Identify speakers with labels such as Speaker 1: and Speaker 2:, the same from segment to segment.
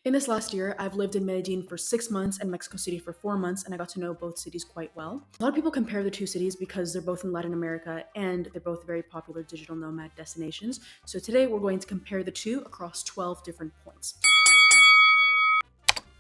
Speaker 1: In this last year, I've lived in Medellin for 6 months and Mexico City for 4 months, and I got to know both cities quite well. A lot of people compare the two cities because they're both in Latin America and they're both very popular digital nomad destinations. So today we're going to compare the two across 12 different points.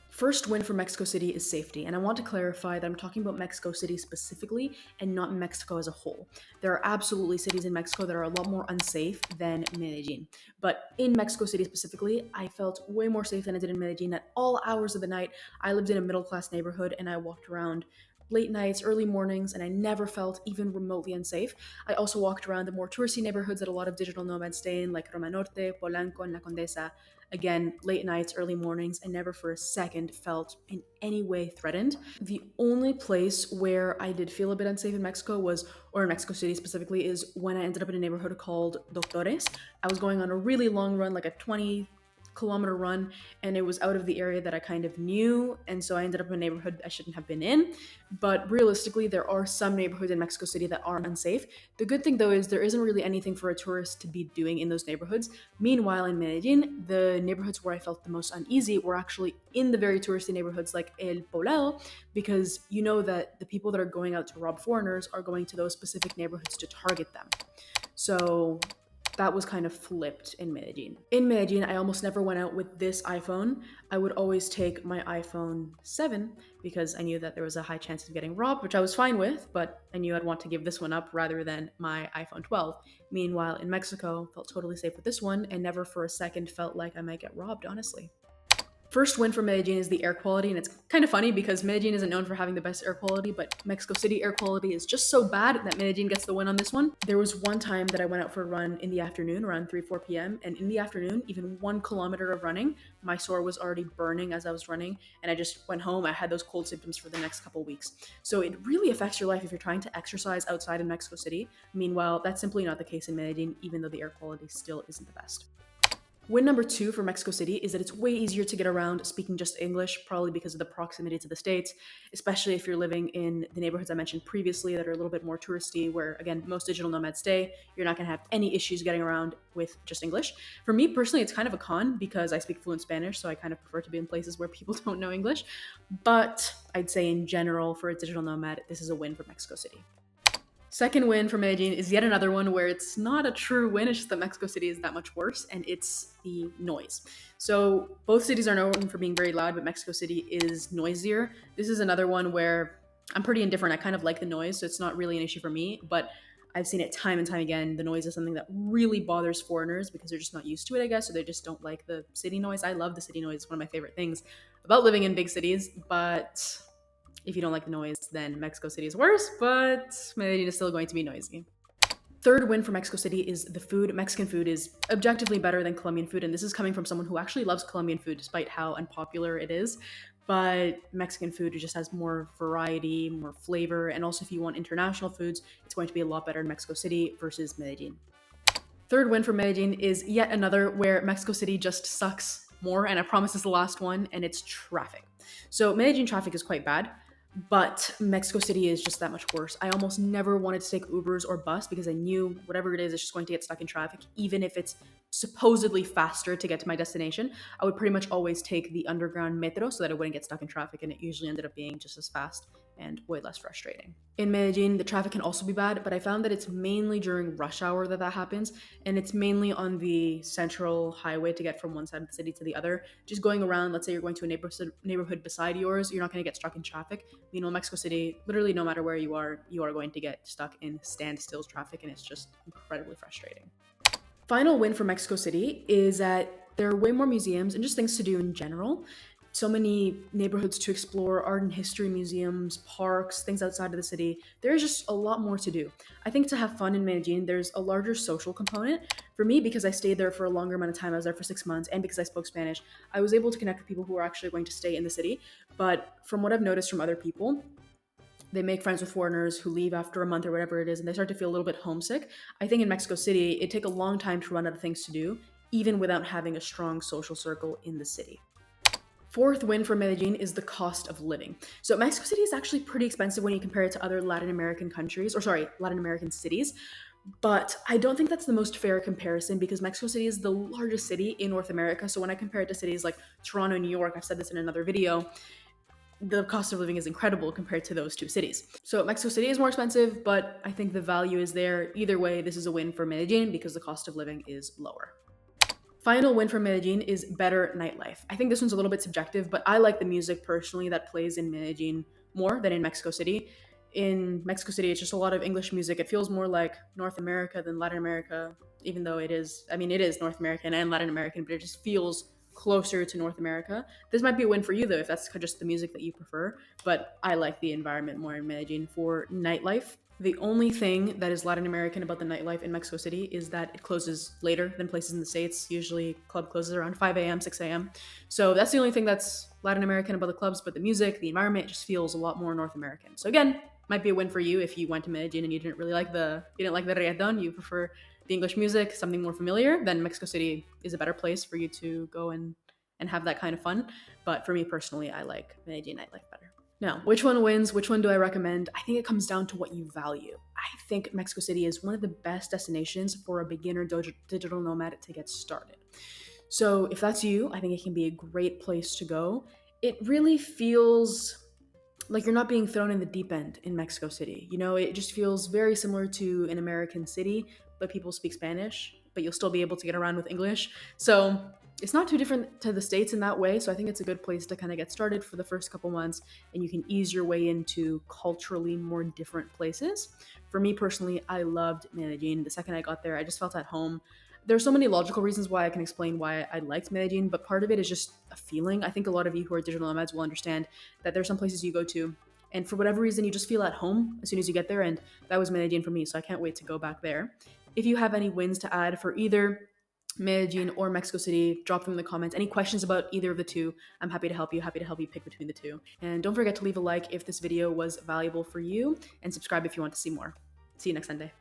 Speaker 1: First win for Mexico City is safety, and I want to clarify that I'm talking about Mexico City specifically and not Mexico as a whole. There are absolutely cities in Mexico that are a lot more unsafe than Medellin, but in Mexico City specifically, I felt way more safe than I did in Medellin at all hours of the night. I lived in a middle-class neighborhood and I walked around late nights, early mornings, and I never felt even remotely unsafe. I also walked around the more touristy neighborhoods that a lot of digital nomads stay in, like Roma Norte, Polanco, and La Condesa. Again, late nights, early mornings, I never for a second felt in any way threatened. The only place where I did feel a bit unsafe in Mexico or in Mexico City specifically, is when I ended up in a neighborhood called Doctores. I was going on a really long run, like a 20-kilometer run, and it was out of the area that I kind of knew, and so I ended up in a neighborhood I shouldn't have been in. But realistically, there are some neighborhoods in Mexico City that are unsafe. The good thing though is there isn't really anything for a tourist to be doing in those neighborhoods. Meanwhile, in Medellin, the neighborhoods where I felt the most uneasy were actually in the very touristy neighborhoods like El Poblado, because you know that the people that are going out to rob foreigners are going to those specific neighborhoods to target them. So that was kind of flipped in Medellin. In Medellin, I almost never went out with this iPhone. I would always take my iPhone 7 because I knew that there was a high chance of getting robbed, which I was fine with, but I knew I'd want to give this one up rather than my iPhone 12. Meanwhile, in Mexico, felt totally safe with this one and never for a second felt like I might get robbed, honestly. First win for Medellin is the air quality, and it's kind of funny because Medellin isn't known for having the best air quality, but Mexico City air quality is just so bad that Medellin gets the win on this one. There was one time that I went out for a run in the afternoon, around 3, 4 p.m., and in the afternoon, even 1 kilometer of running, my sore was already burning as I was running, and I just went home. I had those cold symptoms for the next couple weeks. So it really affects your life if you're trying to exercise outside in Mexico City. Meanwhile, that's simply not the case in Medellin, even though the air quality still isn't the best. Win number 2 for Mexico City is that it's way easier to get around speaking just English, probably because of the proximity to the States, especially if you're living in the neighborhoods I mentioned previously that are a little bit more touristy, where, again, most digital nomads stay. You're not going to have any issues getting around with just English. For me personally, it's kind of a con because I speak fluent Spanish, so I kind of prefer to be in places where people don't know English. But I'd say in general, for a digital nomad, this is a win for Mexico City. Second win for Medellin is yet another one where it's not a true win, it's just that Mexico City is that much worse, and it's the noise. So both cities are known for being very loud, but Mexico City is noisier. This is another one where I'm pretty indifferent. I kind of like the noise, so it's not really an issue for me, but I've seen it time and time again. The noise is something that really bothers foreigners because they're just not used to it, I guess, or they just don't like the city noise. I love the city noise. It's one of my favorite things about living in big cities, but if you don't like the noise, then Mexico City is worse, but Medellin is still going to be noisy. Third win for Mexico City is the food. Mexican food is objectively better than Colombian food, and this is coming from someone who actually loves Colombian food despite how unpopular it is. But Mexican food just has more variety, more flavor, and also if you want international foods, it's going to be a lot better in Mexico City versus Medellin. Third win for Medellin is yet another where Mexico City just sucks more, and I promise this is the last one, and it's traffic. So Medellin traffic is quite bad, but Mexico City is just that much worse. I almost never wanted to take Ubers or bus because I knew whatever it is, it's just going to get stuck in traffic. Even if it's supposedly faster to get to my destination, I would pretty much always take the underground metro so that I wouldn't get stuck in traffic, and it usually ended up being just as fast and way less frustrating. In Medellin, the traffic can also be bad, but I found that it's mainly during rush hour that happens, and it's mainly on the central highway to get from one side of the city to the other. Just going around, let's say you're going to a neighborhood beside yours, you're not going to get stuck in traffic. Meanwhile, Mexico City, literally no matter where you are going to get stuck in standstill traffic, and it's just incredibly frustrating. Final win for Mexico City is that there are way more museums and just things to do in general. So many neighborhoods to explore, art and history museums, parks, things outside of the city. There's just a lot more to do. I think to have fun in Medellin, there's a larger social component. For me, because I stayed there for a longer amount of time, I was there for 6 months, and because I spoke Spanish, I was able to connect with people who were actually going to stay in the city. But from what I've noticed from other people, they make friends with foreigners who leave after a month or whatever it is, and they start to feel a little bit homesick. I think in Mexico City, it takes a long time to run out of things to do, even without having a strong social circle in the city. Fourth win for Medellin is the cost of living. So Mexico City is actually pretty expensive when you compare it to other Latin American cities, But I don't think that's the most fair comparison because Mexico City is the largest city in North America. So when I compare it to cities like Toronto and New York, I've said this in another video, the cost of living is incredible compared to those two cities. So Mexico City is more expensive, but I think the value is there. Either way, this is a win for Medellin because the cost of living is lower. Final win for Medellin is better nightlife. I think this one's a little bit subjective, but I like the music personally that plays in Medellin more than in Mexico City. In Mexico City, it's just a lot of English music. It feels more like North America than Latin America, even though it is, I mean, it is North American and Latin American, but it just feels closer to North America. This might be a win for you though, if that's just the music that you prefer, but I like the environment more in Medellin for nightlife. The only thing that is Latin American about the nightlife in Mexico City is that it closes later than places in the States. Usually, club closes around 5 a.m., 6 a.m. So that's the only thing that's Latin American about the clubs, but the music, the environment just feels a lot more North American. So again, might be a win for you if you went to Medellin and you didn't like the reggaeton, you prefer the English music, something more familiar, then Mexico City is a better place for you to go and have that kind of fun. But for me personally, I like Medellin nightlife better. Now, which one wins? Which one do I recommend? I think it comes down to what you value. I think Mexico City is one of the best destinations for a beginner digital nomad to get started. So if that's you, I think it can be a great place to go. It really feels like you're not being thrown in the deep end in Mexico City. You know, it just feels very similar to an American city, but people speak Spanish, but you'll still be able to get around with English. So it's not too different to the States in that way. So I think it's a good place to kind of get started for the first couple months, and you can ease your way into culturally more different places. For me personally, I loved Medellin. The second I got there, I just felt at home. There's so many logical reasons why I can explain why I liked Medellin, but part of it is just a feeling. I think a lot of you who are digital nomads will understand that there's some places you go to, and for whatever reason, you just feel at home as soon as you get there, and that was Medellin for me, so I can't wait to go back there. If you have any wins to add for either Medellin or Mexico City, drop them in the comments. Any questions about either of the two, I'm happy to help you pick between the two. And don't forget to leave a like if this video was valuable for you, and subscribe if you want to see more. See you next Sunday.